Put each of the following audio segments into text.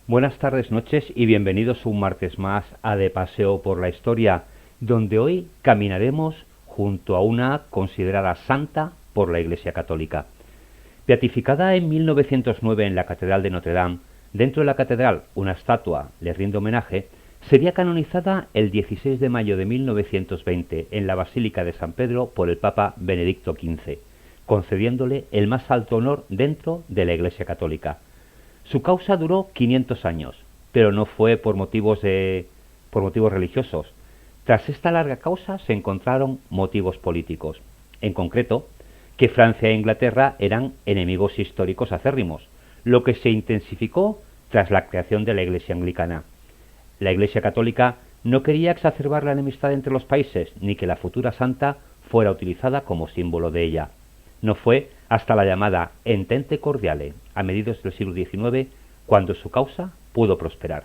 Buenas tardes, noches y bienvenidos un martes más a De Paseo por la Historia, donde hoy caminaremos junto a una considerada santa por la Iglesia Católica. Beatificada en 1909 en la Catedral de Notre Dame, dentro de la catedral una estatua le rinde homenaje, sería canonizada el 16 de mayo de 1920 en la Basílica de San Pedro por el Papa Benedicto XV, concediéndole el más alto honor dentro de la Iglesia Católica. Su causa duró 500 años, pero no fue por motivos religiosos. Tras esta larga causa se encontraron motivos políticos. En concreto, que Francia e Inglaterra eran enemigos históricos acérrimos, lo que se intensificó tras la creación de la Iglesia anglicana. La Iglesia Católica no quería exacerbar la enemistad entre los países, ni que la futura santa fuera utilizada como símbolo de ella. No fue hasta la llamada Entente Cordiale, a mediados del siglo XIX, cuando su causa pudo prosperar.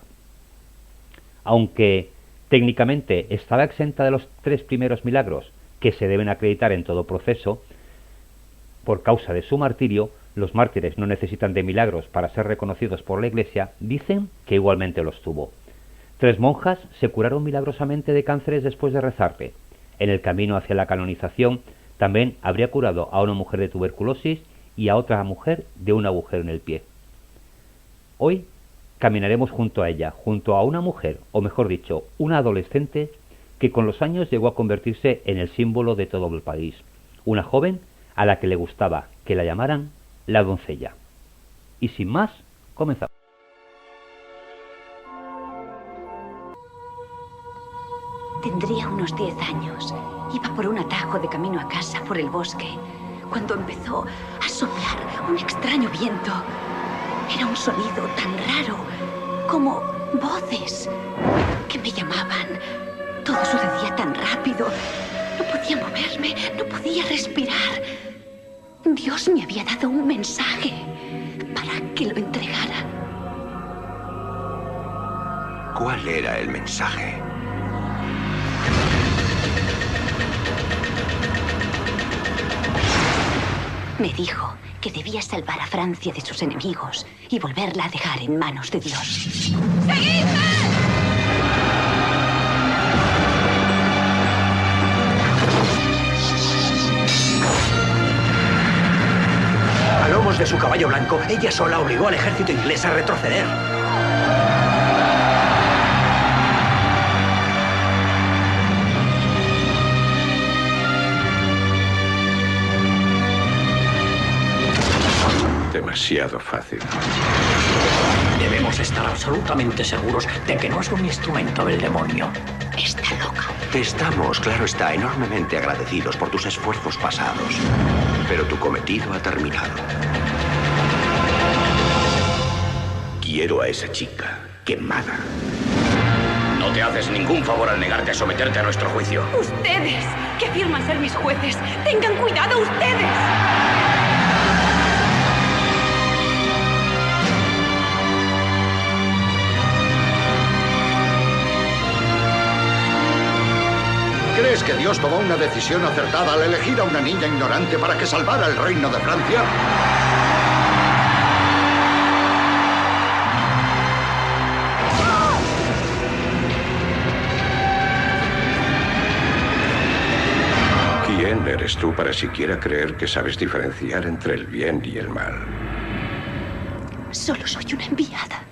Aunque técnicamente estaba exenta de los 3 primeros milagros que se deben acreditar en todo proceso, por causa de su martirio, los mártires no necesitan de milagros para ser reconocidos por la Iglesia, dicen que igualmente los tuvo. 3 monjas se curaron milagrosamente de cánceres después de rezarle. En el camino hacia la canonización, también habría curado a una mujer de tuberculosis y a otra mujer de un agujero en el pie. Hoy caminaremos junto a ella, junto a una mujer, o mejor dicho, una adolescente que con los años llegó a convertirse en el símbolo de todo el país. Una joven a la que le gustaba que la llamaran la doncella. Y sin más, comenzamos. Tendría unos 10 años. Iba por un atajo de camino a casa por el bosque, cuando empezó a soplar un extraño viento. Era un sonido tan raro, como voces que me llamaban. Todo sucedía tan rápido. No podía moverme, no podía respirar. Dios me había dado un mensaje para que lo entregara. ¿Cuál era el mensaje? Me dijo que debía salvar a Francia de sus enemigos y volverla a dejar en manos de Dios. ¡Seguidme! A lomos de su caballo blanco, ella sola obligó al ejército inglés a retroceder. Demasiado fácil. Debemos estar absolutamente seguros de que no es un instrumento del demonio. Está loca. Te estamos, claro está, enormemente agradecidos por tus esfuerzos pasados. Pero tu cometido ha terminado. Quiero a esa chica quemada. No te haces ningún favor al negarte a someterte a nuestro juicio. Ustedes, que afirman ser mis jueces, tengan cuidado ustedes. ¿Crees que Dios tomó una decisión acertada al elegir a una niña ignorante para que salvara el reino de Francia? ¿Quién eres tú para siquiera creer que sabes diferenciar entre el bien y el mal? Solo soy una enviada.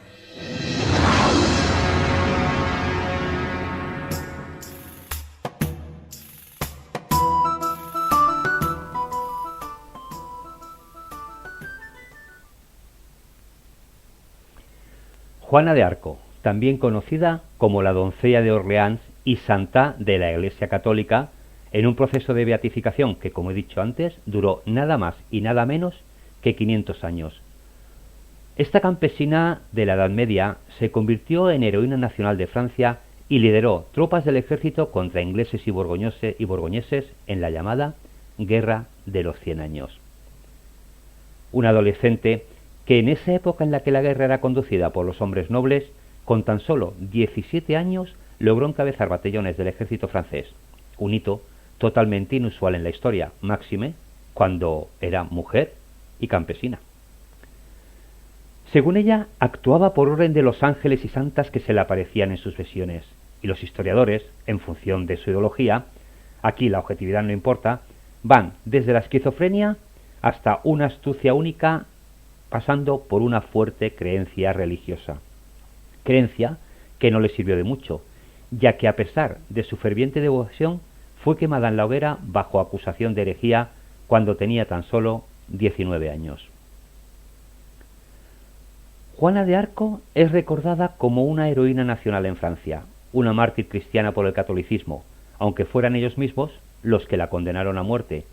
Juana de Arco, también conocida como la doncella de Orleans y santa de la Iglesia Católica, en un proceso de beatificación que, como he dicho antes, duró nada más y nada menos que 500 años. Esta campesina de la Edad Media se convirtió en heroína nacional de Francia y lideró tropas del ejército contra ingleses y borgoñeses en la llamada Guerra de los 100 años. Una adolescente que en esa época en la que la guerra era conducida por los hombres nobles, con tan solo 17 años logró encabezar batallones del ejército francés, un hito totalmente inusual en la historia, máxime cuando era mujer y campesina. Según ella, actuaba por orden de los ángeles y santas que se le aparecían en sus visiones, y los historiadores, en función de su ideología, aquí la objetividad no importa, van desde la esquizofrenia hasta una astucia única, pasando por una fuerte creencia religiosa. Creencia que no le sirvió de mucho, ya que a pesar de su ferviente devoción, fue quemada en la hoguera bajo acusación de herejía cuando tenía tan solo 19 años. Juana de Arco es recordada como una heroína nacional en Francia, una mártir cristiana por el catolicismo, aunque fueran ellos mismos los que la condenaron a muerte,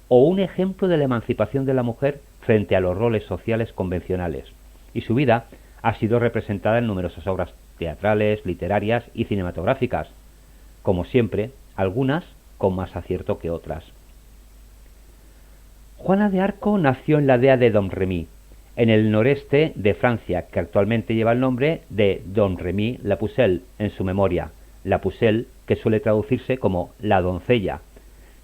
o un ejemplo de la emancipación de la mujer frente a los roles sociales convencionales, y su vida ha sido representada en numerosas obras teatrales, literarias y cinematográficas, como siempre, algunas con más acierto que otras. Juana de Arco nació en la aldea de Domremy, en el noreste de Francia, que actualmente lleva el nombre de Domremy la Pucelle en su memoria, la Pucelle, que suele traducirse como la doncella,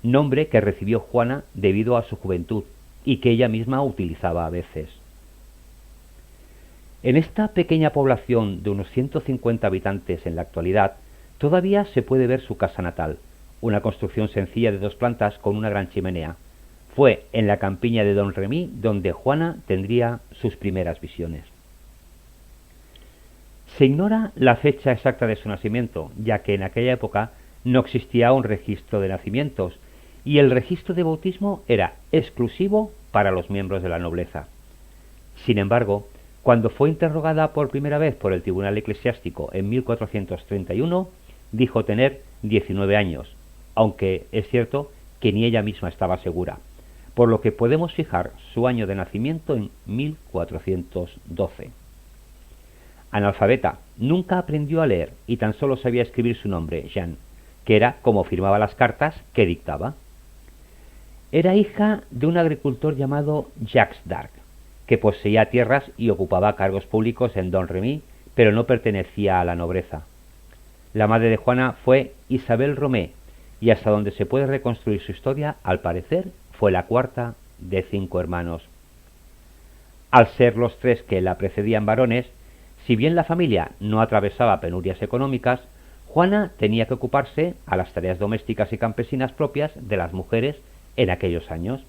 nombre que recibió Juana debido a su juventud y que ella misma utilizaba a veces. En esta pequeña población de unos 150 habitantes en la actualidad, todavía se puede ver su casa natal, una construcción sencilla de 2 plantas con una gran chimenea. Fue en la campiña de Domremy donde Juana tendría sus primeras visiones. Se ignora la fecha exacta de su nacimiento, ya que en aquella época no existía un registro de nacimientos y el registro de bautismo era exclusivo para los miembros de la nobleza. Sin embargo, cuando fue interrogada por primera vez por el Tribunal Eclesiástico en 1431, dijo tener 19 años, aunque es cierto que ni ella misma estaba segura, por lo que podemos fijar su año de nacimiento en 1412. Analfabeta, nunca aprendió a leer y tan solo sabía escribir su nombre, Jeanne, que era como firmaba las cartas que dictaba. Era hija de un agricultor llamado Jacques d'Arc, que poseía tierras y ocupaba cargos públicos en Domremy, pero no pertenecía a la nobleza. La madre de Juana fue Isabel Romé, y hasta donde se puede reconstruir su historia, al parecer, fue la cuarta de 5 hermanos. Al ser los 3 que la precedían varones, si bien la familia no atravesaba penurias económicas, Juana tenía que ocuparse a las tareas domésticas y campesinas propias de las mujeres en aquellos años.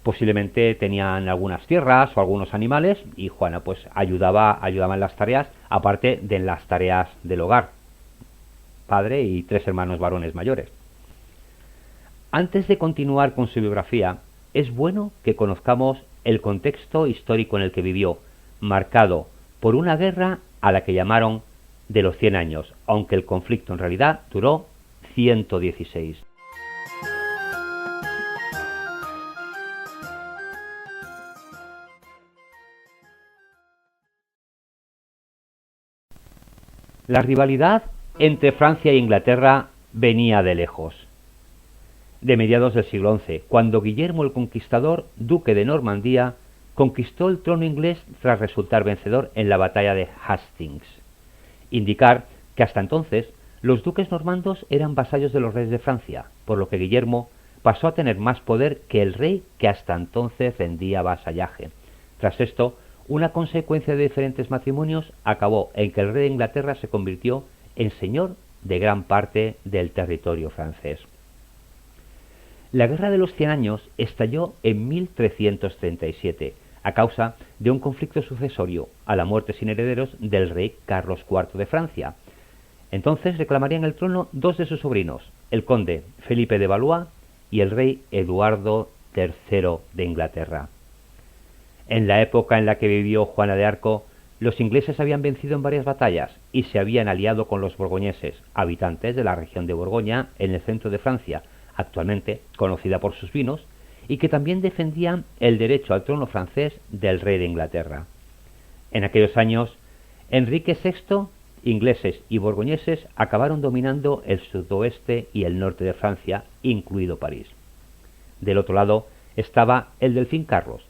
Posiblemente tenían algunas tierras o algunos animales y Juana pues ayudaba en las tareas, aparte de las tareas del hogar. Padre y 3 hermanos varones mayores. Antes de continuar con su biografía, es bueno que conozcamos el contexto histórico en el que vivió, marcado por una guerra a la que llamaron de los 100 años, aunque el conflicto en realidad duró 116. La rivalidad entre Francia e Inglaterra venía de lejos. De mediados del siglo XI, cuando Guillermo el Conquistador, duque de Normandía, conquistó el trono inglés tras resultar vencedor en la batalla de Hastings. Indicar que hasta entonces los duques normandos eran vasallos de los reyes de Francia, por lo que Guillermo pasó a tener más poder que el rey que hasta entonces rendía vasallaje. Tras esto, una consecuencia de diferentes matrimonios acabó en que el rey de Inglaterra se convirtió en señor de gran parte del territorio francés. La Guerra de los 100 años estalló en 1337 a causa de un conflicto sucesorio a la muerte sin herederos del rey Carlos IV de Francia. Entonces reclamarían el trono 2 de sus sobrinos, el conde Felipe de Valois y el rey Eduardo III de Inglaterra. En la época en la que vivió Juana de Arco, los ingleses habían vencido en varias batallas y se habían aliado con los borgoñeses, habitantes de la región de Borgoña en el centro de Francia, actualmente conocida por sus vinos, y que también defendían el derecho al trono francés del rey de Inglaterra. En aquellos años, Enrique VI, ingleses y borgoñeses acabaron dominando el sudoeste y el norte de Francia, incluido París. Del otro lado estaba el delfín Carlos,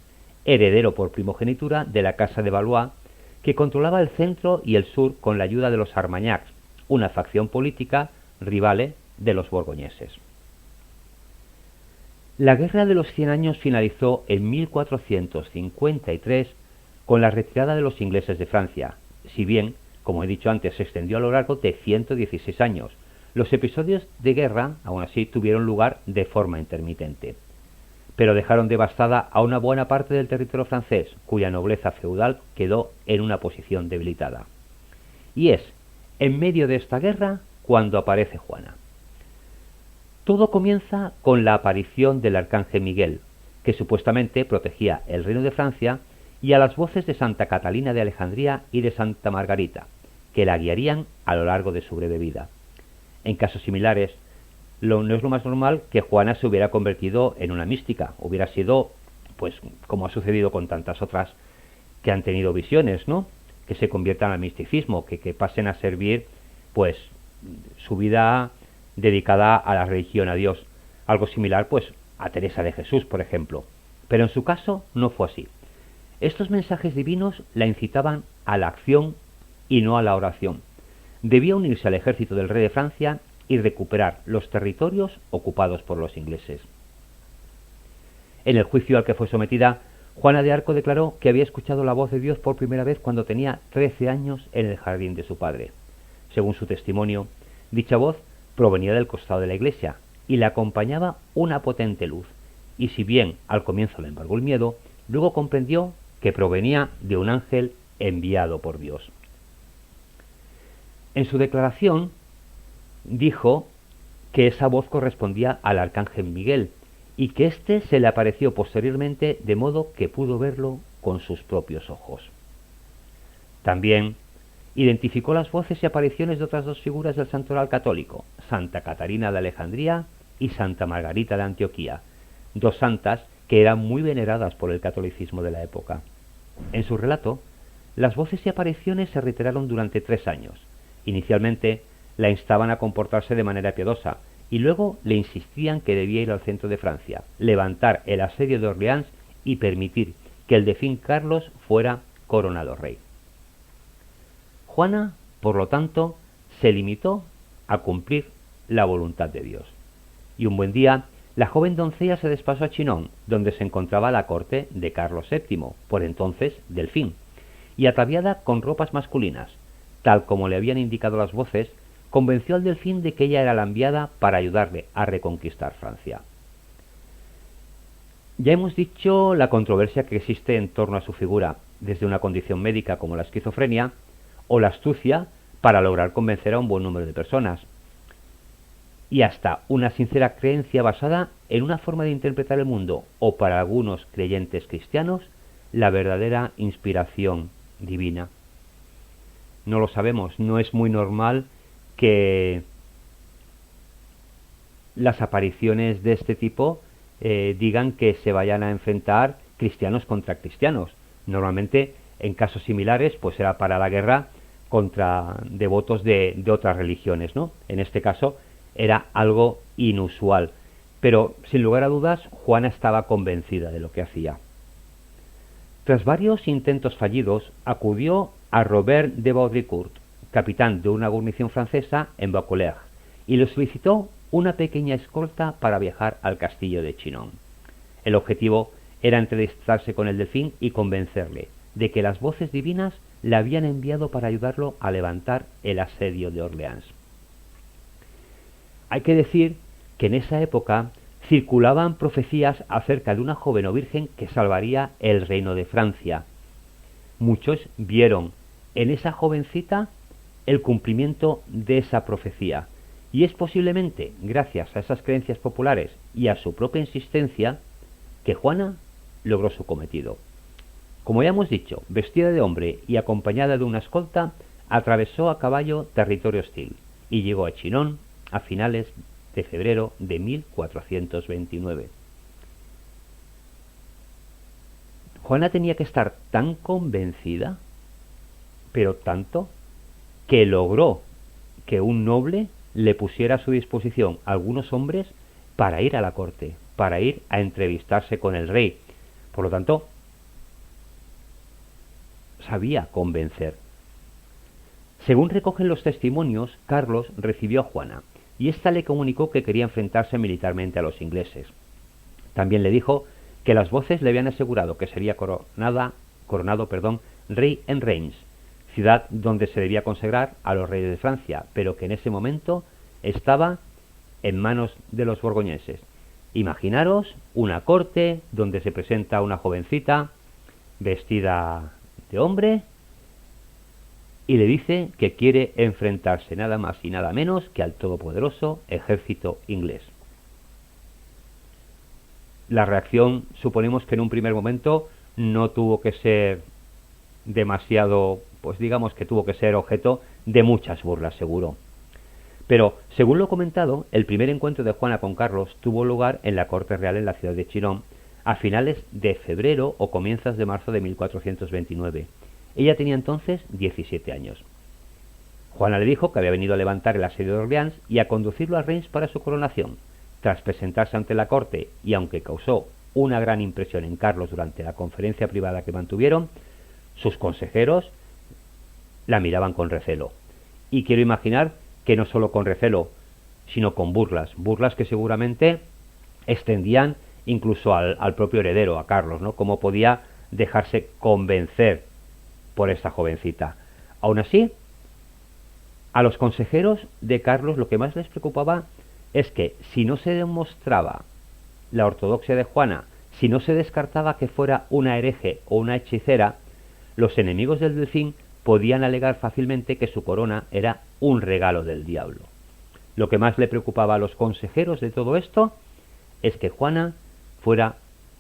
heredero por primogenitura de la casa de Valois, que controlaba el centro y el sur con la ayuda de los Armagnacs, una facción política rivales de los borgoñeses. La Guerra de los 100 Años finalizó en 1453 con la retirada de los ingleses de Francia, si bien, como he dicho antes, se extendió a lo largo de 116 años. Los episodios de guerra, aún así, tuvieron lugar de forma intermitente, pero dejaron devastada a una buena parte del territorio francés, cuya nobleza feudal quedó en una posición debilitada. Y es en medio de esta guerra cuando aparece Juana. Todo comienza con la aparición del arcángel Miguel, que supuestamente protegía el reino de Francia, y a las voces de Santa Catalina de Alejandría y de Santa Margarita, que la guiarían a lo largo de su breve vida. En casos similares, no es lo más normal que Juana se hubiera convertido en una mística, hubiera sido, pues, como ha sucedido con tantas otras que han tenido visiones, ¿no?, que se conviertan al misticismo, que pasen a servir, pues, su vida dedicada a la religión, a Dios. Algo similar, pues, a Teresa de Jesús, por ejemplo. Pero en su caso no fue así. Estos mensajes divinos la incitaban a la acción y no a la oración. Debía unirse al ejército del rey de Francia y recuperar los territorios ocupados por los ingleses. En el juicio al que fue sometida, Juana de Arco declaró que había escuchado la voz de Dios por primera vez cuando tenía 13 años en el jardín de su padre. Según su testimonio, dicha voz provenía del costado de la iglesia y le acompañaba una potente luz, y si bien al comienzo le embargó el miedo, luego comprendió que provenía de un ángel enviado por Dios. En su declaración dijo que esa voz correspondía al arcángel Miguel y que éste se le apareció posteriormente de modo que pudo verlo con sus propios ojos. También identificó las voces y apariciones de otras dos figuras del santoral católico, Santa Catarina de Alejandría y Santa Margarita de Antioquía, dos santas que eran muy veneradas por el catolicismo de la época. En su relato, las voces y apariciones se reiteraron durante 3 años. Inicialmente la instaban a comportarse de manera piadosa y luego le insistían que debía ir al centro de Francia, levantar el asedio de Orleans y permitir que el delfín Carlos fuera coronado rey. Juana, por lo tanto, se limitó a cumplir la voluntad de Dios. Y un buen día, la joven doncella se despachó a Chinon, donde se encontraba la corte de Carlos VII, por entonces delfín, y ataviada con ropas masculinas, tal como le habían indicado las voces, convenció al delfín de que ella era la enviada para ayudarle a reconquistar Francia. Ya hemos dicho la controversia que existe en torno a su figura, desde una condición médica como la esquizofrenia, o la astucia para lograr convencer a un buen número de personas, y hasta una sincera creencia basada en una forma de interpretar el mundo, o para algunos creyentes cristianos, la verdadera inspiración divina. No lo sabemos, no es muy normal que las apariciones de este tipo digan que se vayan a enfrentar cristianos contra cristianos. Normalmente, en casos similares, pues era para la guerra contra devotos de otras religiones, ¿no? En este caso era algo inusual, pero sin lugar a dudas Juana estaba convencida de lo que hacía. Tras varios intentos fallidos, acudió a Robert de Baudricourt, capitán de una guarnición francesa en Vaucouleurs, y le solicitó una pequeña escolta para viajar al castillo de Chinon. El objetivo era entrevistarse con el delfín y convencerle de que las voces divinas le habían enviado para ayudarlo a levantar el asedio de Orleans. Hay que decir que en esa época circulaban profecías acerca de una joven o virgen que salvaría el reino de Francia. Muchos vieron en esa jovencita el cumplimiento de esa profecía, y es posiblemente gracias a esas creencias populares y a su propia insistencia que Juana logró su cometido. Como ya hemos dicho, vestida de hombre y acompañada de una escolta, atravesó a caballo territorio hostil y llegó a Chinon a finales de febrero de 1429. Juana tenía que estar tan convencida, pero tanto, que logró que un noble le pusiera a su disposición algunos hombres para ir a la corte, para ir a entrevistarse con el rey. Por lo tanto, sabía convencer. Según recogen los testimonios, Carlos recibió a Juana y ésta le comunicó que quería enfrentarse militarmente a los ingleses. También le dijo que las voces le habían asegurado que sería coronado, rey en Reims, ciudad donde se debía consagrar a los reyes de Francia, pero que en ese momento estaba en manos de los borgoñeses. Imaginaros una corte donde se presenta una jovencita vestida de hombre y le dice que quiere enfrentarse nada más y nada menos que al todopoderoso ejército inglés. La reacción, suponemos que en un primer momento no tuvo que ser demasiado, pues digamos que tuvo que ser objeto de muchas burlas, seguro. Pero, según lo comentado, el primer encuentro de Juana con Carlos tuvo lugar en la corte real en la ciudad de Chinon, a finales de febrero o comienzos de marzo de 1429. Ella tenía entonces 17 años. Juana le dijo que había venido a levantar el asedio de Orleans y a conducirlo a Reims para su coronación. Tras presentarse ante la corte, y aunque causó una gran impresión en Carlos durante la conferencia privada que mantuvieron, sus consejeros la miraban con recelo. Y quiero imaginar que no solo con recelo, sino con burlas que seguramente extendían incluso al propio heredero, a Carlos, ¿no? Cómo podía dejarse convencer por esta jovencita. Aún así, a los consejeros de Carlos lo que más les preocupaba es que si no se demostraba la ortodoxia de Juana, si no se descartaba que fuera una hereje o una hechicera, los enemigos del delfín podían alegar fácilmente que su corona era un regalo del diablo. Lo que más le preocupaba a los consejeros de todo esto es que Juana fuera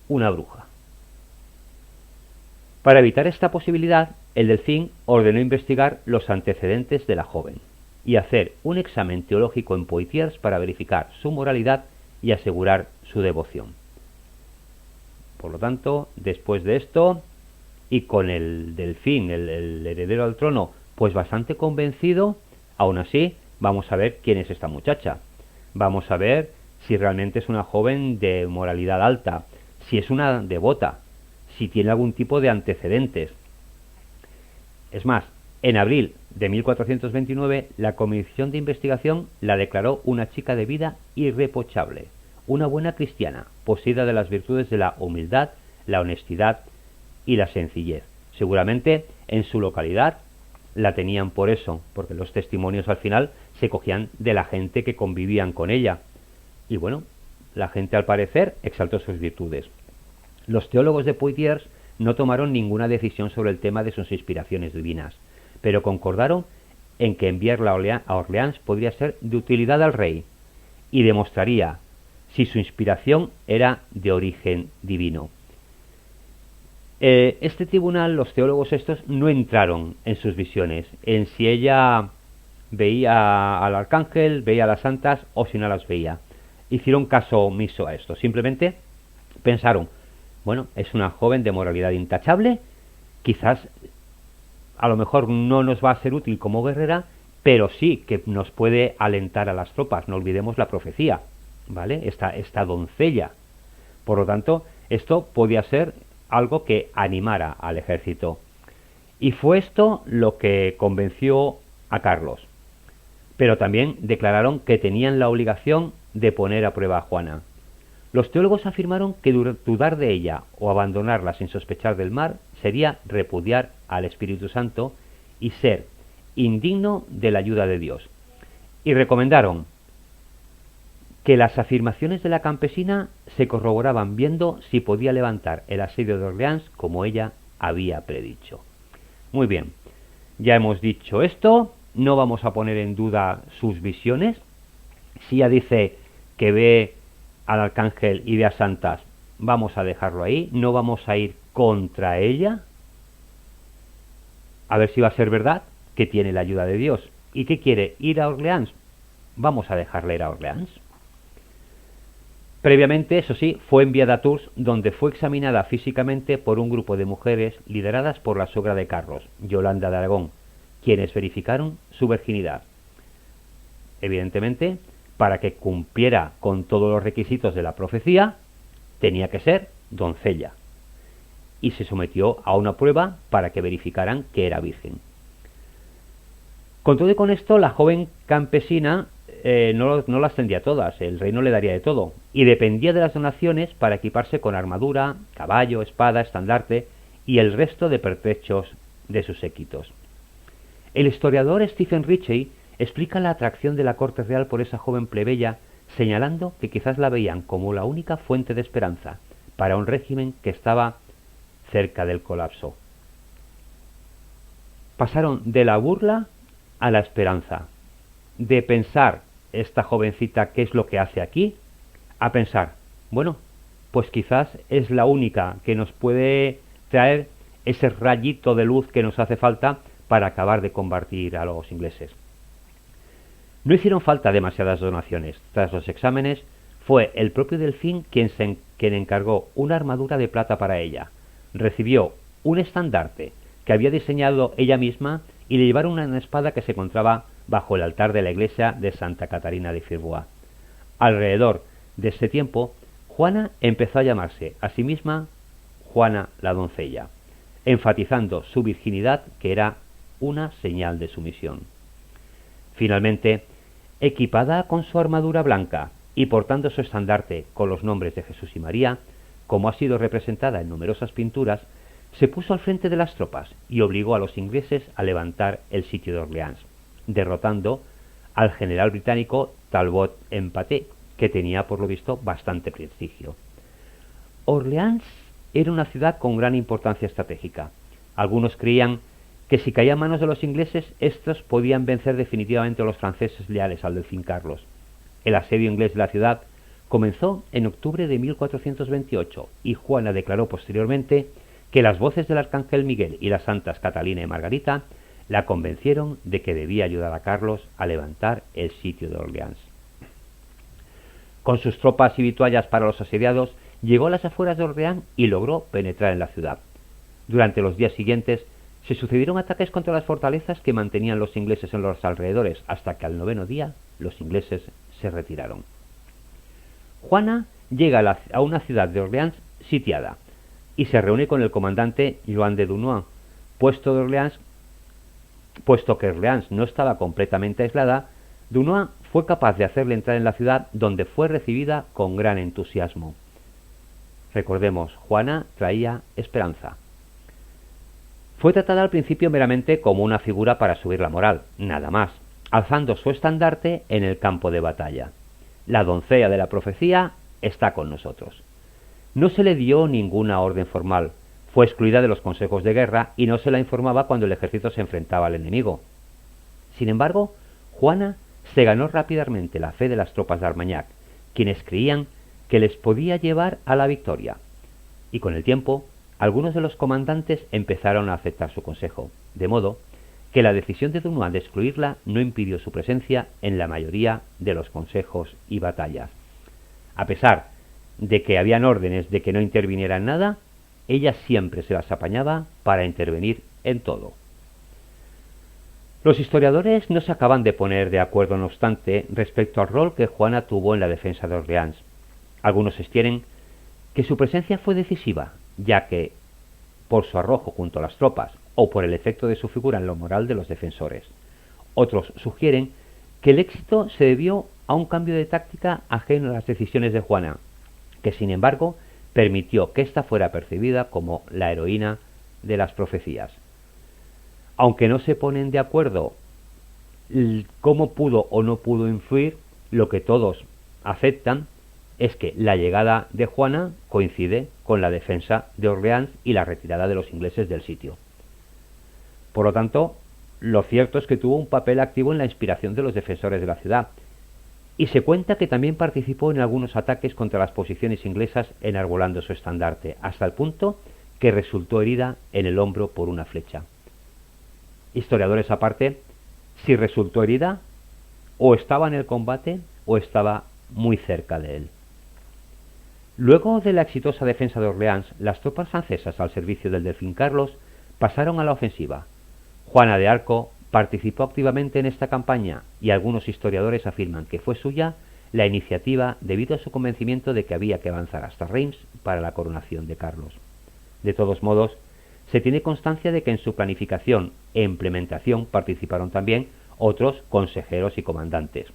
una bruja. Para evitar esta posibilidad, el delfín ordenó investigar los antecedentes de la joven y hacer un examen teológico en Poitiers para verificar su moralidad y asegurar su devoción. Por lo tanto, después de esto, y con el delfín, el heredero al trono, pues bastante convencido, aún así, vamos a ver quién es esta muchacha. Vamos a ver si realmente es una joven de moralidad alta, si es una devota, si tiene algún tipo de antecedentes. Es más, en abril de 1429, la comisión de investigación la declaró una chica de vida irreprochable, una buena cristiana, poseída de las virtudes de la humildad, la honestidad y la sencillez. Seguramente en su localidad la tenían por eso, porque los testimonios al final se cogían de la gente que convivían con ella. Y bueno, la gente al parecer exaltó sus virtudes. Los teólogos de Poitiers no tomaron ninguna decisión sobre el tema de sus inspiraciones divinas, pero concordaron en que enviarla a Orleans podría ser de utilidad al rey y demostraría si su inspiración era de origen divino. Este tribunal, los teólogos estos, no entraron en sus visiones, en si ella veía al arcángel, veía a las santas o si no las veía. Hicieron caso omiso a esto, simplemente pensaron, bueno, es una joven de moralidad intachable, quizás a lo mejor no nos va a ser útil como guerrera, pero sí que nos puede alentar a las tropas. No olvidemos la profecía, ¿vale? Esta doncella. Por lo tanto, esto podía ser algo que animara al ejército. Y fue esto lo que convenció a Carlos. Pero también declararon que tenían la obligación de poner a prueba a Juana. Los teólogos afirmaron que dudar de ella o abandonarla sin sospechar del mal sería repudiar al Espíritu Santo y ser indigno de la ayuda de Dios. Y recomendaron que las afirmaciones de la campesina se corroboraban viendo si podía levantar el asedio de Orleans como ella había predicho. Muy bien, ya hemos dicho esto, no vamos a poner en duda sus visiones. Si ella dice que ve al arcángel y ve a santas, vamos a dejarlo ahí, no vamos a ir contra ella, a ver si va a ser verdad que tiene la ayuda de Dios. ¿Y que quiere? ¿Ir a Orleans? Vamos a dejarle ir a Orleans. Previamente, eso sí, fue enviada a Tours, donde fue examinada físicamente por un grupo de mujeres lideradas por la suegra de Carlos, Yolanda de Aragón, quienes verificaron su virginidad. Evidentemente, para que cumpliera con todos los requisitos de la profecía, tenía que ser doncella. Y se sometió a una prueba para que verificaran que era virgen. Con todo y con esto, la joven campesina no las tendría todas, el rey no le daría de todo, y dependía de las donaciones para equiparse con armadura, caballo, espada, estandarte y el resto de pertrechos de sus séquitos. El historiador Stephen Ritchie explica la atracción de la corte real por esa joven plebeya, señalando que quizás la veían como la única fuente de esperanza para un régimen que estaba cerca del colapso. Pasaron de la burla a la esperanza, de pensar esta jovencita qué es lo que hace aquí, a pensar, bueno, pues quizás es la única que nos puede traer ese rayito de luz que nos hace falta para acabar de combatir a los ingleses. No hicieron falta demasiadas donaciones. Tras los exámenes, fue el propio Delfín quien encargó una armadura de plata para ella. Recibió un estandarte que había diseñado ella misma y le llevaron una espada que se encontraba bajo el altar de la iglesia de Santa Catarina de Fierbois. Alrededor de ese tiempo, Juana empezó a llamarse a sí misma Juana la doncella, enfatizando su virginidad, que era una señal de sumisión. Finalmente, equipada con su armadura blanca y portando su estandarte con los nombres de Jesús y María, como ha sido representada en numerosas pinturas, se puso al frente de las tropas y obligó a los ingleses a levantar el sitio de Orleans, derrotando al general británico Talbot Empaté, que tenía por lo visto bastante prestigio. Orleans era una ciudad con gran importancia estratégica. Algunos creían que si caía a manos de los ingleses, estos podían vencer definitivamente a los franceses leales al Delfín Carlos. El asedio inglés de la ciudad comenzó en octubre de 1428 y Juana declaró posteriormente que las voces del arcángel Miguel y las santas Catalina y Margarita la convencieron de que debía ayudar a Carlos a levantar el sitio de Orleans. Con sus tropas y vituallas para los asediados, llegó a las afueras de Orleans y logró penetrar en la ciudad. Durante los días siguientes se sucedieron ataques contra las fortalezas que mantenían los ingleses en los alrededores, hasta que al 9º día los ingleses se retiraron. Juana llega a una ciudad de Orleans sitiada y se reúne con el comandante Joan de Dunois, puesto que Orleans no estaba completamente aislada. Dunois fue capaz de hacerle entrar en la ciudad, donde fue recibida con gran entusiasmo. Recordemos, Juana traía esperanza. Fue tratada al principio meramente como una figura para subir la moral, nada más, alzando su estandarte en el campo de batalla. La doncella de la profecía está con nosotros. No se le dio ninguna orden formal, fue excluida de los consejos de guerra y no se la informaba cuando el ejército se enfrentaba al enemigo. Sin embargo, Juana se ganó rápidamente la fe de las tropas de Armagnac, quienes creían que les podía llevar a la victoria. Y con el tiempo, algunos de los comandantes empezaron a aceptar su consejo, de modo que la decisión de Dunois de excluirla no impidió su presencia en la mayoría de los consejos y batallas. A pesar de que habían órdenes de que no interviniera en nada, ella siempre se las apañaba para intervenir en todo. Los historiadores no se acaban de poner de acuerdo, no obstante, respecto al rol que Juana tuvo en la defensa de Orleans. Algunos sostienen que su presencia fue decisiva, ya que por su arrojo junto a las tropas o por el efecto de su figura en lo moral de los defensores. Otros sugieren que el éxito se debió a un cambio de táctica ajeno a las decisiones de Juana, que sin embargo permitió que ésta fuera percibida como la heroína de las profecías. Aunque no se ponen de acuerdo cómo pudo o no pudo influir, lo que todos aceptan es que la llegada de Juana coincide con la defensa de Orleans y la retirada de los ingleses del sitio. Por lo tanto, lo cierto es que tuvo un papel activo en la inspiración de los defensores de la ciudad, y se cuenta que también participó en algunos ataques contra las posiciones inglesas enarbolando su estandarte, hasta el punto que resultó herida en el hombro por una flecha. Historiadores aparte, si resultó herida, o estaba en el combate o estaba muy cerca de él. Luego de la exitosa defensa de Orleans, las tropas francesas al servicio del Delfín Carlos pasaron a la ofensiva. Juana de Arco participó activamente en esta campaña y algunos historiadores afirman que fue suya la iniciativa debido a su convencimiento de que había que avanzar hasta Reims para la coronación de Carlos. De todos modos, se tiene constancia de que en su planificación e implementación participaron también otros consejeros y comandantes.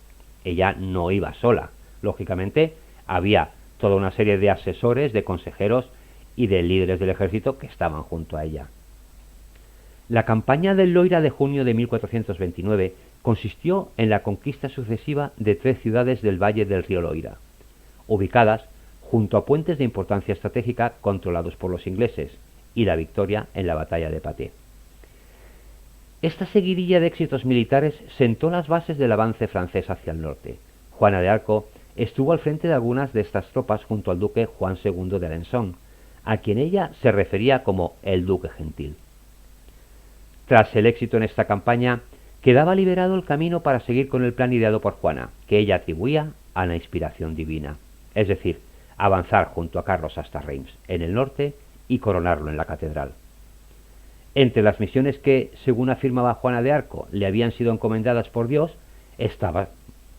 ella no iba sola. Lógicamente, había toda una serie de asesores, de consejeros y de líderes del ejército que estaban junto a ella. La campaña del Loira de junio de 1429 consistió en la conquista sucesiva de 3 ciudades del valle del río Loira, ubicadas junto a puentes de importancia estratégica controlados por los ingleses, y la victoria en la batalla de Patay. Esta seguidilla de éxitos militares sentó las bases del avance francés hacia el norte. Juana de Arco estuvo al frente de algunas de estas tropas junto al duque Juan II de Alençon, a quien ella se refería como el duque gentil. Tras el éxito en esta campaña, quedaba liberado el camino para seguir con el plan ideado por Juana, que ella atribuía a la inspiración divina, es decir, avanzar junto a Carlos hasta Reims, en el norte, y coronarlo en la catedral. Entre las misiones que, según afirmaba Juana de Arco, le habían sido encomendadas por Dios, estaba,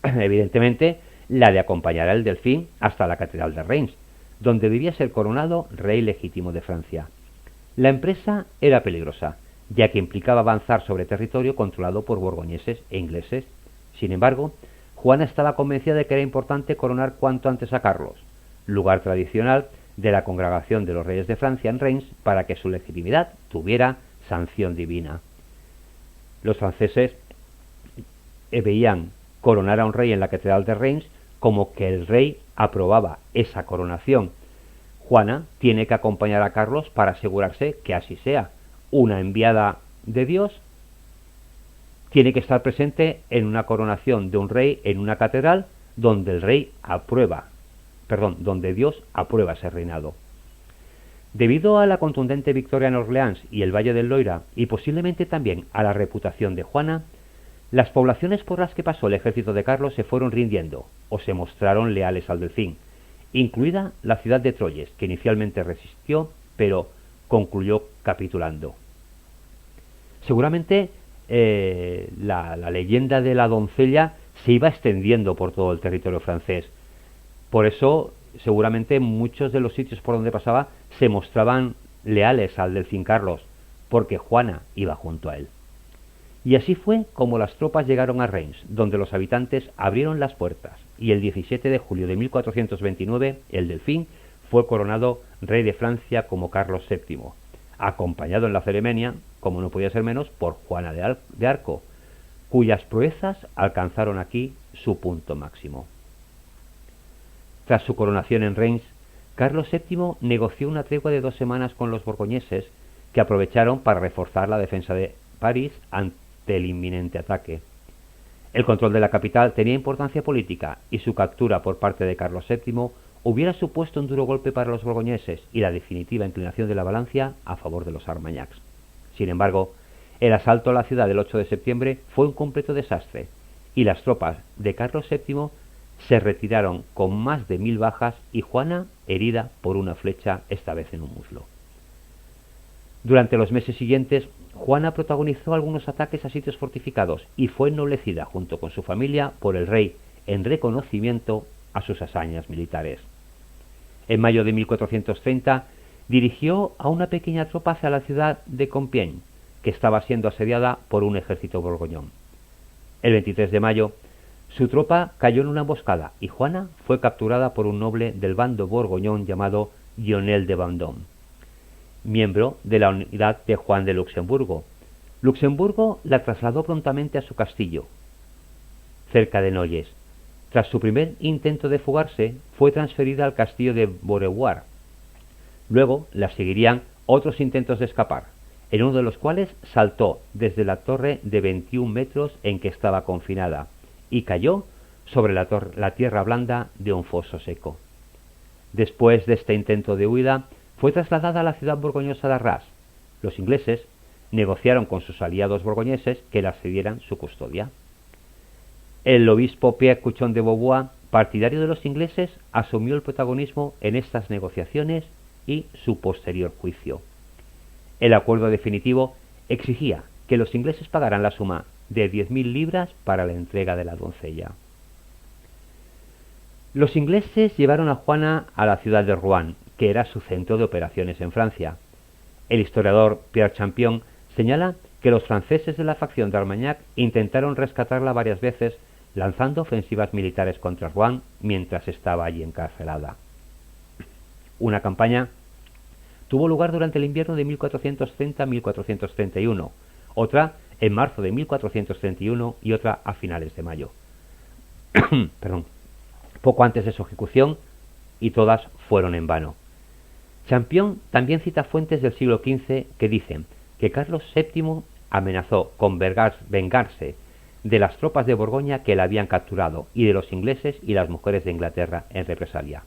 evidentemente, la de acompañar al delfín hasta la catedral de Reims, donde debía ser coronado rey legítimo de Francia. La empresa era peligrosa, ya que implicaba avanzar sobre territorio controlado por borgoñeses e ingleses. Sin embargo, Juana estaba convencida de que era importante coronar cuanto antes a Carlos, lugar tradicional de la congregación de los reyes de Francia en Reims, para que su legitimidad tuviera sanción divina. Los franceses veían coronar a un rey en la catedral de Reims como que el rey aprobaba esa coronación. Juana tiene que acompañar a Carlos para asegurarse que así sea. Una enviada de Dios tiene que estar presente en una coronación de un rey en una catedral donde el rey donde Dios aprueba ese reinado. Debido a la contundente victoria en Orleans y el Valle del Loira, y posiblemente también a la reputación de Juana, las poblaciones por las que pasó el ejército de Carlos se fueron rindiendo o se mostraron leales al delfín, incluida la ciudad de Troyes, que inicialmente resistió, pero concluyó capitulando. Seguramente la leyenda de la doncella se iba extendiendo por todo el territorio francés. Por eso, seguramente muchos de los sitios por donde pasaba se mostraban leales al delfín Carlos, porque Juana iba junto a él. Y así fue como las tropas llegaron a Reims, donde los habitantes abrieron las puertas, y el 17 de julio de 1429 el delfín fue coronado rey de Francia como Carlos VII, acompañado en la ceremonia, como no podía ser menos, por Juana de Arco, cuyas proezas alcanzaron aquí su punto máximo. Tras su coronación en Reims, Carlos VII negoció una tregua de 2 semanas con los borgoñeses, que aprovecharon para reforzar la defensa de París ante el inminente ataque. El control de la capital tenía importancia política, y su captura por parte de Carlos VII hubiera supuesto un duro golpe para los borgoñeses y la definitiva inclinación de la balanza a favor de los Armagnacs. Sin embargo, el asalto a la ciudad del 8 de septiembre fue un completo desastre, y las tropas de Carlos VII se retiraron con más de 1000 bajas y Juana herida por una flecha, esta vez en un muslo. Durante los meses siguientes, Juana protagonizó algunos ataques a sitios fortificados y fue ennoblecida junto con su familia por el rey en reconocimiento a sus hazañas militares. En mayo de 1430 dirigió a una pequeña tropa hacia la ciudad de Compiègne, que estaba siendo asediada por un ejército borgoñón. El 23 de mayo, su tropa cayó en una emboscada y Juana fue capturada por un noble del bando borgoñón llamado Lionel de Vendôme, miembro de la unidad de Juan de Luxemburgo. Luxemburgo la trasladó prontamente a su castillo, cerca de Noyes. Tras su primer intento de fugarse, fue transferida al castillo de Beaurevoir. Luego la seguirían otros intentos de escapar, en uno de los cuales saltó desde la torre de 21 metros en que estaba confinada y cayó sobre la tierra blanda de un foso seco. Después de este intento de huida, fue trasladada a la ciudad borgoñosa de Arras. Los ingleses negociaron con sus aliados borgoñeses que le cedieran su custodia. El obispo Pierre Cuchon de Beauvoir, partidario de los ingleses, asumió el protagonismo en estas negociaciones y su posterior juicio. El acuerdo definitivo exigía que los ingleses pagaran la suma de 10.000 libras para la entrega de la doncella. Los ingleses llevaron a Juana a la ciudad de Rouen, que era su centro de operaciones en Francia. El historiador Pierre Champion señala que los franceses de la facción de Armagnac intentaron rescatarla varias veces, lanzando ofensivas militares contra Rouen mientras estaba allí encarcelada. Una campaña tuvo lugar durante el invierno de 1430-1431, otra en marzo de 1431 y otra a finales de mayo. Perdón. Poco antes de su ejecución, y todas fueron en vano. Champion también cita fuentes del siglo XV que dicen que Carlos VII amenazó con vengarse de las tropas de Borgoña que la habían capturado y de los ingleses y las mujeres de Inglaterra en represalia.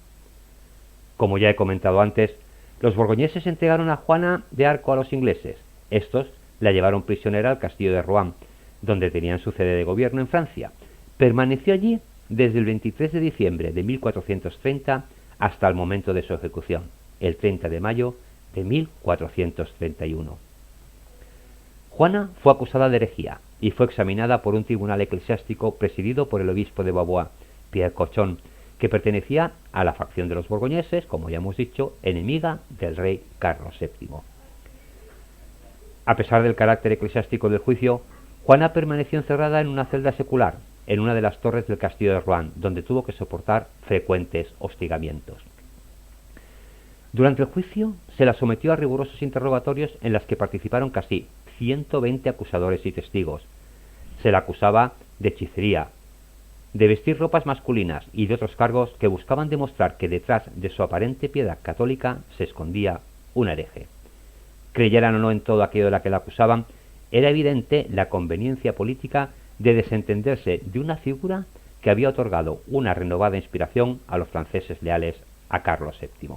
Como ya he comentado antes, los borgoñeses entregaron a Juana de Arco a los ingleses. Estos la llevaron prisionera al castillo de Rouen, donde tenían su sede de gobierno en Francia. Permaneció allí desde el 23 de diciembre de 1430 hasta el momento de su ejecución, el 30 de mayo de 1431. Juana fue acusada de herejía y fue examinada por un tribunal eclesiástico presidido por el obispo de Beauvois, Pierre Cochon, que pertenecía a la facción de los borgoñeses, como ya hemos dicho, enemiga del rey Carlos VII. A pesar del carácter eclesiástico del juicio, Juana permaneció encerrada en una celda secular, en una de las torres del castillo de Rouen, donde tuvo que soportar frecuentes hostigamientos. Durante el juicio se la sometió a rigurosos interrogatorios en los que participaron casi 120 acusadores y testigos. Se la acusaba de hechicería, de vestir ropas masculinas y de otros cargos que buscaban demostrar que detrás de su aparente piedad católica se escondía un hereje. Creyeran o no en todo aquello de la que la acusaban, era evidente la conveniencia política de desentenderse de una figura que había otorgado una renovada inspiración a los franceses leales a Carlos VII.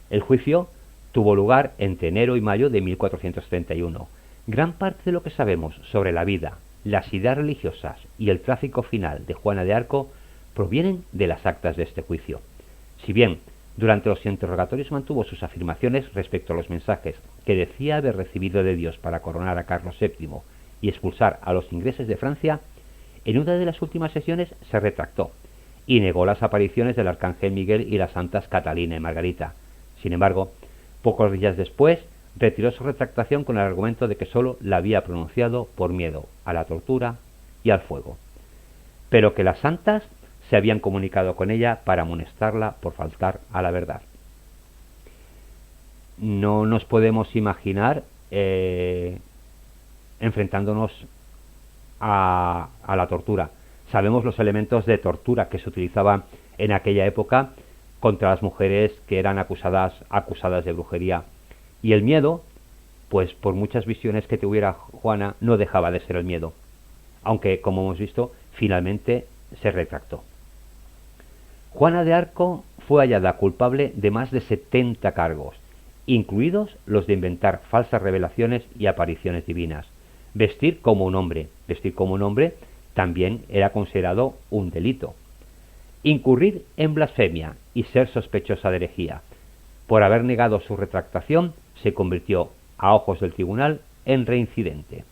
El juicio tuvo lugar entre enero y mayo de 1431. Gran parte de lo que sabemos sobre la vida, las ideas religiosas y el tráfico final de Juana de Arco provienen de las actas de este juicio. Si bien durante los interrogatorios mantuvo sus afirmaciones respecto a los mensajes que decía haber recibido de Dios para coronar a Carlos VII y expulsar a los ingleses de Francia, en una de las últimas sesiones se retractó y negó las apariciones del arcángel Miguel y las santas Catalina y Margarita. Sin embargo, pocos días después retiró su retractación con el argumento de que sólo la había pronunciado por miedo a la tortura y al fuego, pero que las santas se habían comunicado con ella para amonestarla por faltar a la verdad. No nos podemos imaginar enfrentándonos a la tortura. Sabemos los elementos de tortura que se utilizaban en aquella época contra las mujeres que eran acusadas de brujería. Y el miedo, pues por muchas visiones que tuviera Juana, no dejaba de ser el miedo, aunque, como hemos visto, finalmente se retractó. Juana de Arco fue hallada culpable de más de 70 cargos, incluidos los de inventar falsas revelaciones y apariciones divinas. Vestir como un hombre también era considerado un delito. Incurrir en blasfemia y ser sospechosa de herejía. Por haber negado su retractación, se convirtió, a ojos del tribunal, en reincidente.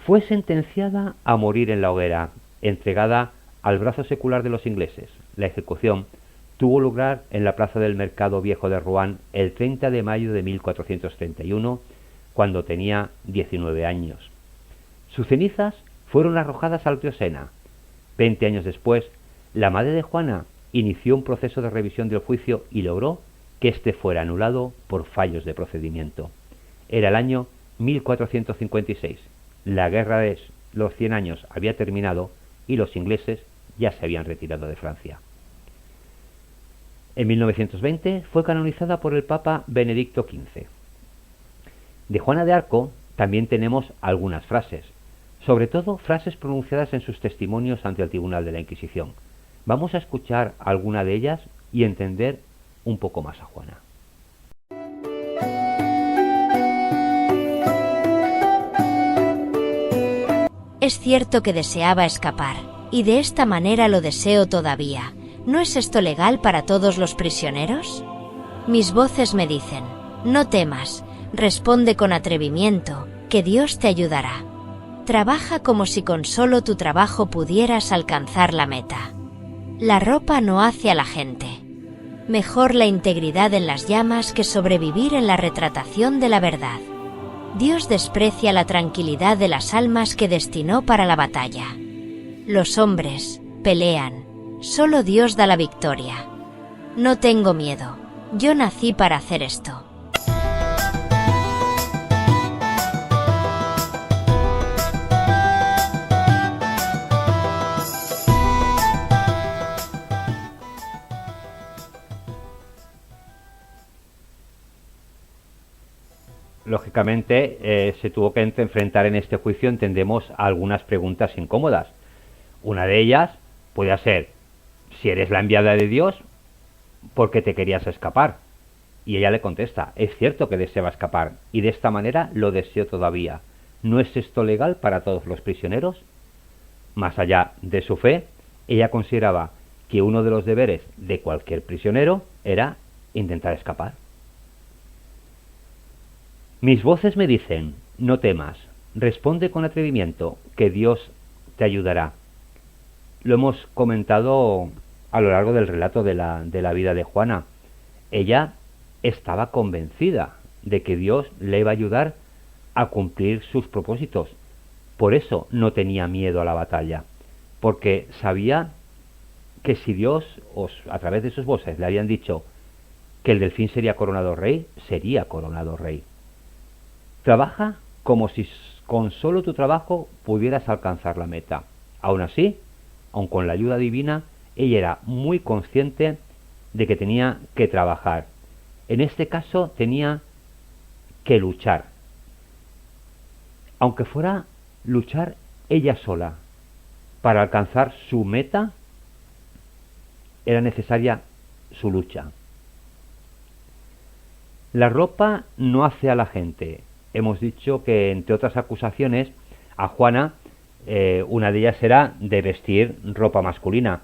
Fue sentenciada a morir en la hoguera, entregada al brazo secular de los ingleses. La ejecución tuvo lugar en la plaza del Mercado Viejo de Rouen el 30 de mayo de 1431, cuando tenía 19 años. Sus cenizas fueron arrojadas al río Sena. 20 años después, la madre de Juana inició un proceso de revisión del juicio y logró que éste fuera anulado por fallos de procedimiento. Era el año 1456. La guerra de los 100 años había terminado y los ingleses ya se habían retirado de Francia. En 1920 fue canonizada por el Papa Benedicto XV. De Juana de Arco también tenemos algunas frases, sobre todo frases pronunciadas en sus testimonios ante el Tribunal de la Inquisición. Vamos a escuchar alguna de ellas y entender un poco más a Juana. Es cierto que deseaba escapar, y de esta manera lo deseo todavía. ¿No es esto legal para todos los prisioneros? Mis voces me dicen, no temas, responde con atrevimiento, que Dios te ayudará. Trabaja como si con solo tu trabajo pudieras alcanzar la meta. La ropa no hace a la gente. Mejor la integridad en las llamas que sobrevivir en la retratación de la verdad. Dios desprecia la tranquilidad de las almas que destinó para la batalla. Los hombres pelean, solo Dios da la victoria. No tengo miedo, yo nací para hacer esto. Lógicamente, se tuvo que enfrentar en este juicio, entendemos, a algunas preguntas incómodas. Una de ellas puede ser: si eres la enviada de Dios, ¿por qué te querías escapar? Y ella le contesta: es cierto que deseaba escapar, y de esta manera lo deseo todavía. ¿No es esto legal para todos los prisioneros? Más allá de su fe, ella consideraba que uno de los deberes de cualquier prisionero era intentar escapar. Mis voces me dicen: no temas, responde con atrevimiento, que Dios te ayudará. Lo hemos comentado a lo largo del relato de la vida de Juana. Ella estaba convencida de que Dios le iba a ayudar a cumplir sus propósitos. Por eso no tenía miedo a la batalla, porque sabía que si Dios, a través de sus voces, le habían dicho que el delfín sería coronado rey, sería coronado rey. Trabaja como si con solo tu trabajo pudieras alcanzar la meta. Aún así, aun con la ayuda divina, ella era muy consciente de que tenía que trabajar. En este caso tenía que luchar. Aunque fuera luchar ella sola para alcanzar su meta, era necesaria su lucha. La ropa no hace a la gente. Hemos dicho que, entre otras acusaciones, a Juana, una de ellas era de vestir ropa masculina,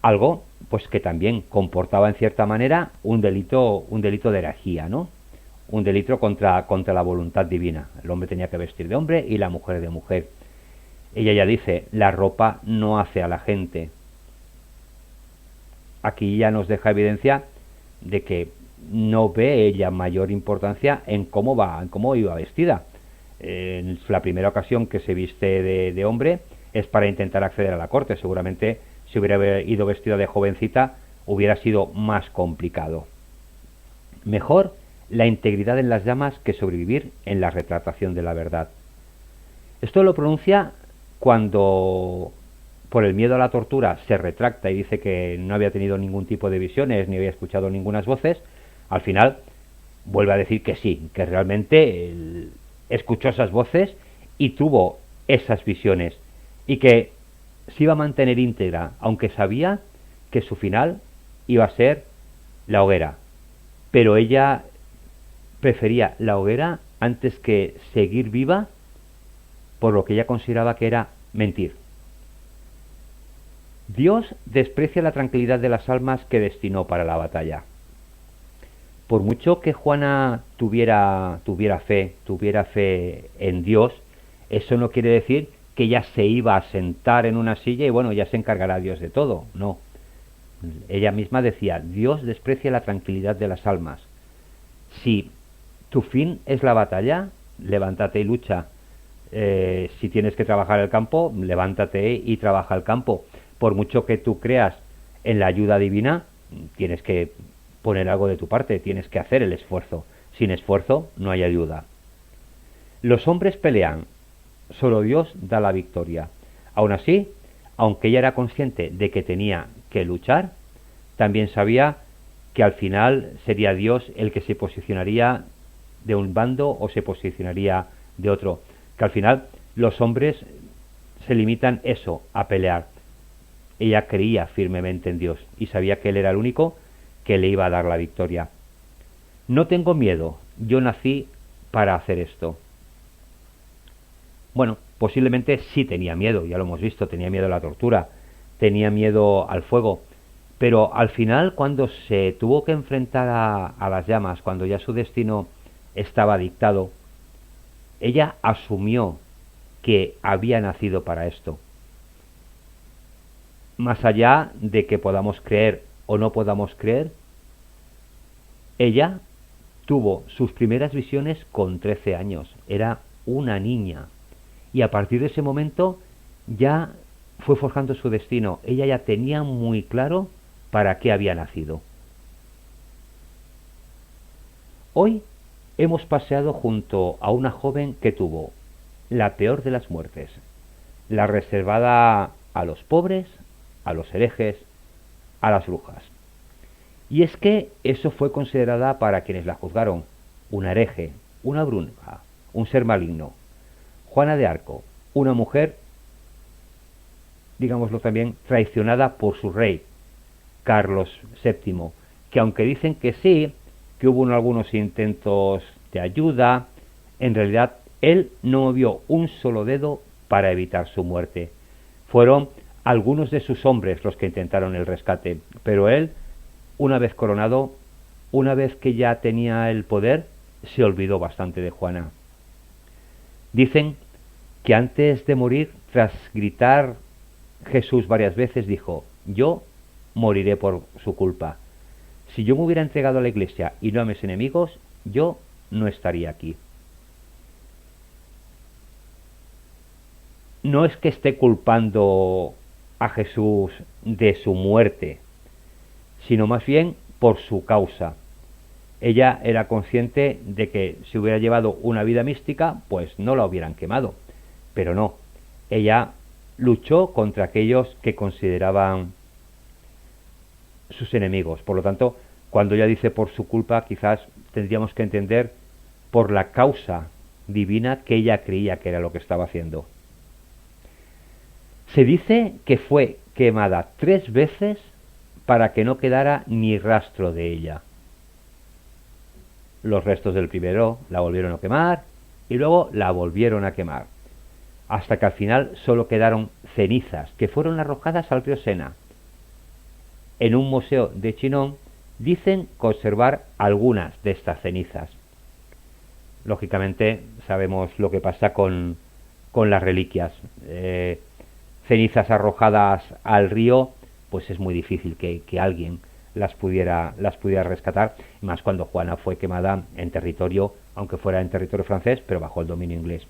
algo pues que también comportaba en cierta manera un delito de herejía, ¿no? Un delito contra la voluntad divina. El hombre tenía que vestir de hombre y la mujer de mujer. Ella ya dice: la ropa no hace a la gente. Aquí ya nos deja evidencia de que no ve ella mayor importancia en cómo iba vestida. En la primera ocasión que se viste de hombre es para intentar acceder a la corte. Seguramente si hubiera ido vestida de jovencita hubiera sido más complicado. Mejor la integridad en las llamas que sobrevivir en la retratación de la verdad. Esto lo pronuncia cuando, por el miedo a la tortura, se retracta y dice que no había tenido ningún tipo de visiones ni había escuchado ninguna voces. Al final vuelve a decir que sí, que realmente escuchó esas voces y tuvo esas visiones, y que se iba a mantener íntegra, aunque sabía que su final iba a ser la hoguera. Pero ella prefería la hoguera antes que seguir viva por lo que ella consideraba que era mentir. Dios desprecia la tranquilidad de las almas que destinó para la batalla. Por mucho que Juana tuviera fe en Dios, eso no quiere decir que ella se iba a sentar en una silla y bueno, ya se encargará Dios de todo. No. Ella misma decía: Dios desprecia la tranquilidad de las almas. Si tu fin es la batalla, levántate y lucha. Si tienes que trabajar el campo, levántate y trabaja el campo. Por mucho que tú creas en la ayuda divina, tienes que poner algo de tu parte, tienes que hacer el esfuerzo. Sin esfuerzo no hay ayuda. Los hombres pelean, solo Dios da la victoria. Aún así, aunque ella era consciente de que tenía que luchar, también sabía que al final sería Dios el que se posicionaría de un bando o se posicionaría de otro, que al final los hombres se limitan a pelear. Ella creía firmemente en Dios y sabía que Él era el único que le iba a dar la victoria. No tengo miedo, yo nací para hacer esto. Bueno, posiblemente sí tenía miedo, ya lo hemos visto, tenía miedo a la tortura, tenía miedo al fuego, pero al final, cuando se tuvo que enfrentar a las llamas, cuando ya su destino estaba dictado, ella asumió que había nacido para esto. Más allá de que podamos creer o no podamos creer, ella tuvo sus primeras visiones con 13 años, era una niña, y a partir de ese momento ya fue forjando su destino. Ella ya tenía muy claro para qué había nacido. Hoy hemos paseado junto a una joven que tuvo la peor de las muertes, la reservada a los pobres, a los herejes, a las brujas. Y es que eso fue considerada para quienes la juzgaron una hereje, una bruja, un ser maligno. Juana de Arco, una mujer, digámoslo también, traicionada por su rey, Carlos VII, que aunque dicen que sí, que hubo algunos intentos de ayuda, en realidad él no movió un solo dedo para evitar su muerte. Fueron algunos de sus hombres los que intentaron el rescate, pero él, una vez coronado, una vez que ya tenía el poder, se olvidó bastante de Juana. Dicen que antes de morir, tras gritar Jesús varias veces, dijo: yo moriré por su culpa. Si yo me hubiera entregado a la Iglesia y no a mis enemigos, yo no estaría aquí. No es que esté culpando a Jesús de su muerte, sino más bien por su causa. Ella era consciente de que si hubiera llevado una vida mística, pues no la hubieran quemado. Pero no, ella luchó contra aquellos que consideraban sus enemigos. Por lo tanto, cuando ella dice por su culpa, quizás tendríamos que entender por la causa divina que ella creía que era lo que estaba haciendo. Se dice que fue quemada 3 veces para que no quedara ni rastro de ella. Los restos del primero la volvieron a quemar y luego la volvieron a quemar, hasta que al final solo quedaron cenizas que fueron arrojadas al río Sena. En un museo de Chinon dicen conservar algunas de estas cenizas. Lógicamente sabemos lo que pasa con las reliquias. Cenizas arrojadas al río, pues es muy difícil que alguien las pudiera rescatar, más cuando Juana fue quemada en territorio, aunque fuera en territorio francés, pero bajo el dominio inglés.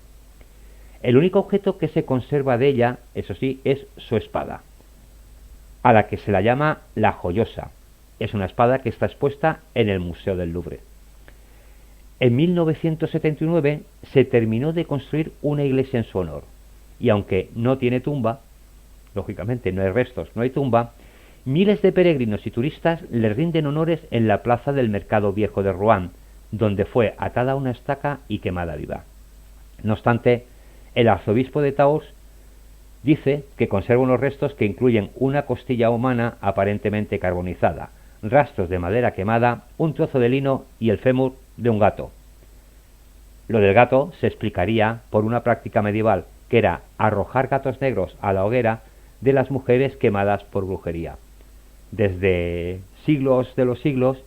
El único objeto que se conserva de ella, eso sí, es su espada, a la que se la llama la Joyosa. Es una espada que está expuesta en el Museo del Louvre. En 1979 se terminó de construir una iglesia en su honor, y aunque no tiene tumba, lógicamente no hay restos, no hay tumba, miles de peregrinos y turistas le rinden honores en la plaza del Mercado Viejo de Rouen, donde fue atada a una estaca y quemada viva. No obstante, el arzobispo de Tours dice que conserva unos restos que incluyen una costilla humana aparentemente carbonizada, rastros de madera quemada, un trozo de lino y el fémur de un gato. Lo del gato se explicaría por una práctica medieval, que era arrojar gatos negros a la hoguera de las mujeres quemadas por brujería. Desde siglos de los siglos,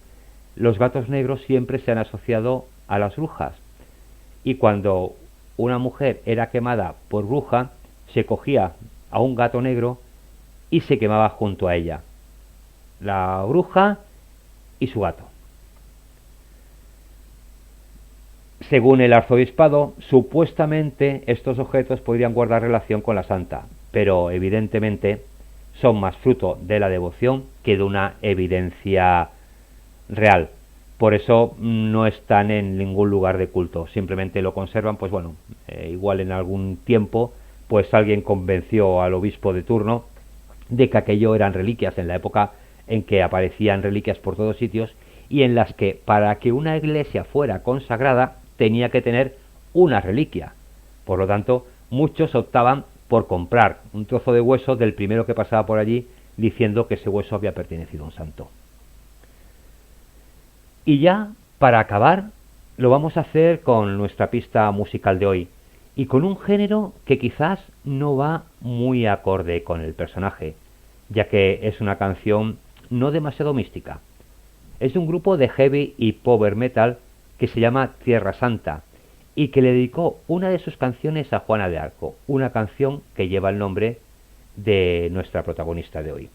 los gatos negros siempre se han asociado a las brujas, y cuando una mujer era quemada por bruja, se cogía a un gato negro y se quemaba junto a ella, la bruja y su gato. Según el arzobispado, supuestamente estos objetos podrían guardar relación con la santa, pero evidentemente son más fruto de la devoción que de una evidencia real. Por eso no están en ningún lugar de culto, simplemente lo conservan, pues bueno, igual en algún tiempo pues alguien convenció al obispo de turno de que aquello eran reliquias, en la época en que aparecían reliquias por todos sitios y en las que para que una iglesia fuera consagrada tenía que tener una reliquia. Por lo tanto, muchos optaban por comprar un trozo de hueso del primero que pasaba por allí, diciendo que ese hueso había pertenecido a un santo. Y ya, para acabar, lo vamos a hacer con nuestra pista musical de hoy, y con un género que quizás no va muy acorde con el personaje, ya que es una canción no demasiado mística. Es de un grupo de heavy y power metal que se llama Tierra Santa, y que le dedicó una de sus canciones a Juana de Arco, una canción que lleva el nombre de nuestra protagonista de hoy.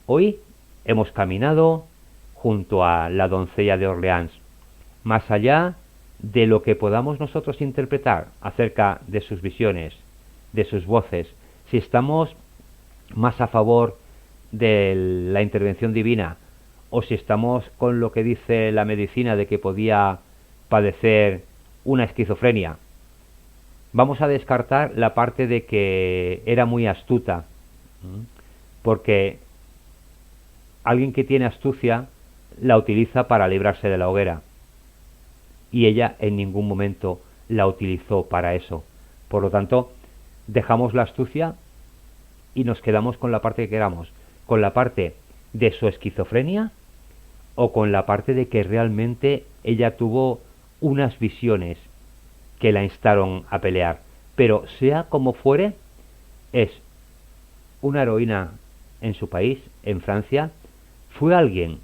Hoy hemos caminado junto a la doncella de Orleans, más allá de lo que podamos nosotros interpretar acerca de sus visiones, de sus voces, si estamos más a favor de la intervención divina o si estamos con lo que dice la medicina de que podía padecer una esquizofrenia, vamos a descartar la parte de que era muy astuta, porque alguien que tiene astucia la utiliza para librarse de la hoguera, y ella en ningún momento la utilizó para eso. Por lo tanto, dejamos la astucia y nos quedamos con la parte que queramos, con la parte de su esquizofrenia o con la parte de que realmente ella tuvo unas visiones que la instaron a pelear. Pero sea como fuere, es una heroína en su país, en Francia. Fue alguien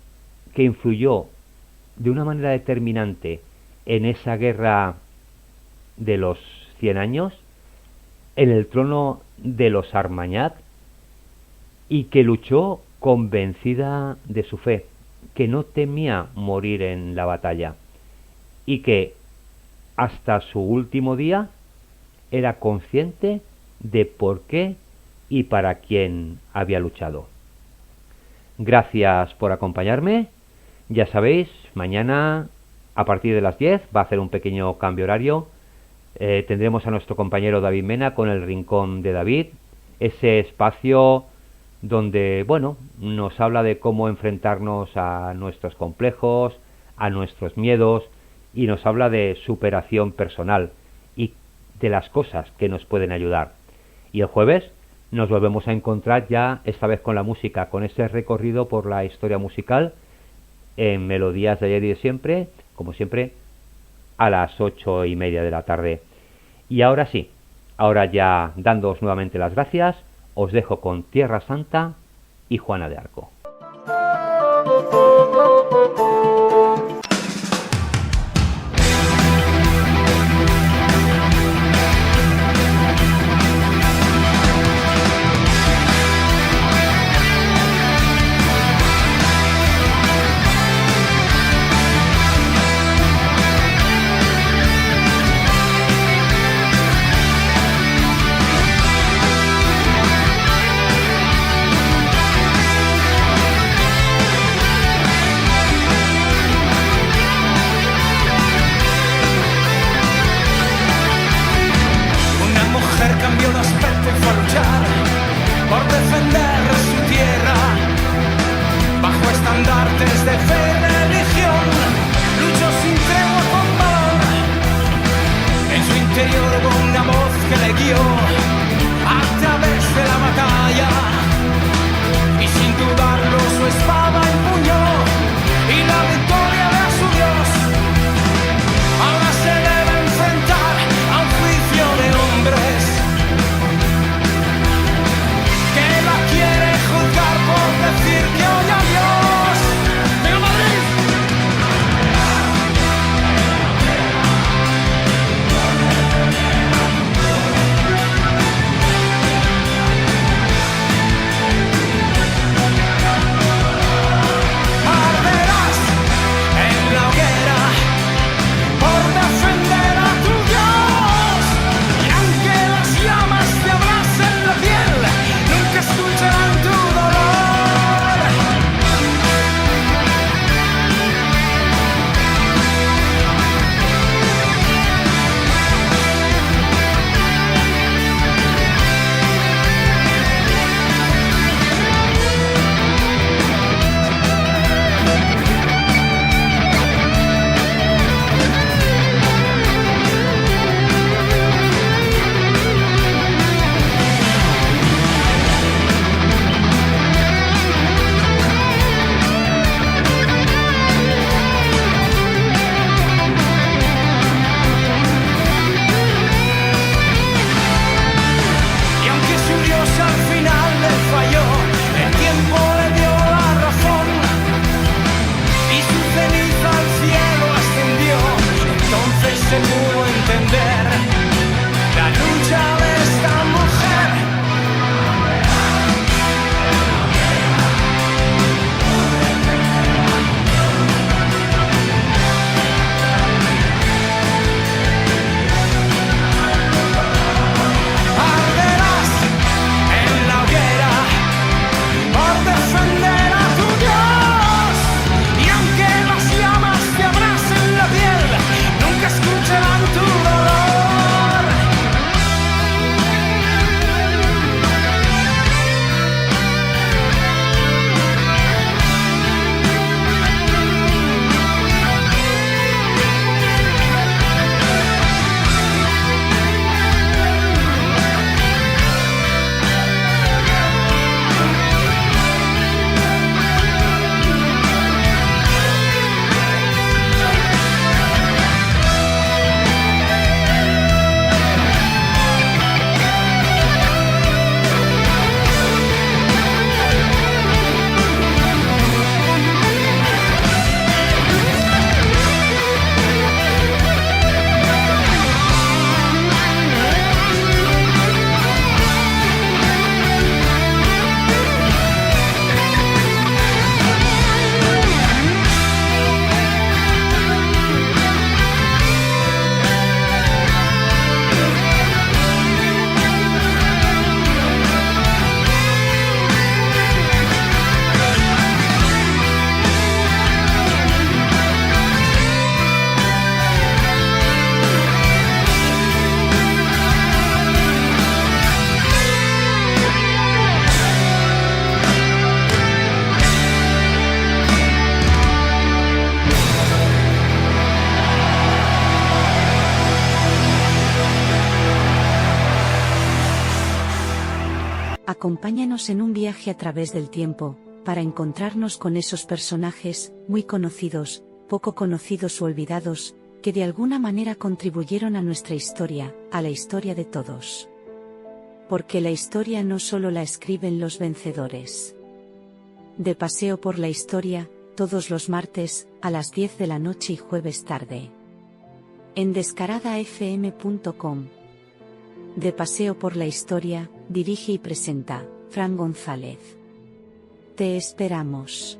que influyó de una manera determinante en esa guerra de los 100 años, en el trono de los Armagnac, y que luchó convencida de su fe, que no temía morir en la batalla, y que hasta su último día era consciente de por qué y para quién había luchado. Gracias por acompañarme. Ya sabéis, mañana a partir de las 10 va a hacer un pequeño cambio horario. Tendremos a nuestro compañero David Mena con el Rincón de David, ese espacio donde, bueno, nos habla de cómo enfrentarnos a nuestros complejos, a nuestros miedos, y nos habla de superación personal y de las cosas que nos pueden ayudar. Y el jueves nos volvemos a encontrar ya, esta vez con la música, con ese recorrido por la historia musical en Melodías de ayer y de siempre, como siempre, a las 8:30 de la tarde. Y ahora sí, ahora ya dándoos nuevamente las gracias, os dejo con Tierra Santa y Juana de Arco. Acompáñanos en un viaje a través del tiempo, para encontrarnos con esos personajes, muy conocidos, poco conocidos o olvidados, que de alguna manera contribuyeron a nuestra historia, a la historia de todos. Porque la historia no solo la escriben los vencedores. De paseo por la historia, todos los martes, a las 10 de la noche y jueves tarde. En descaradafm.com. De paseo por la historia, dirige y presenta, Fran González. Te esperamos.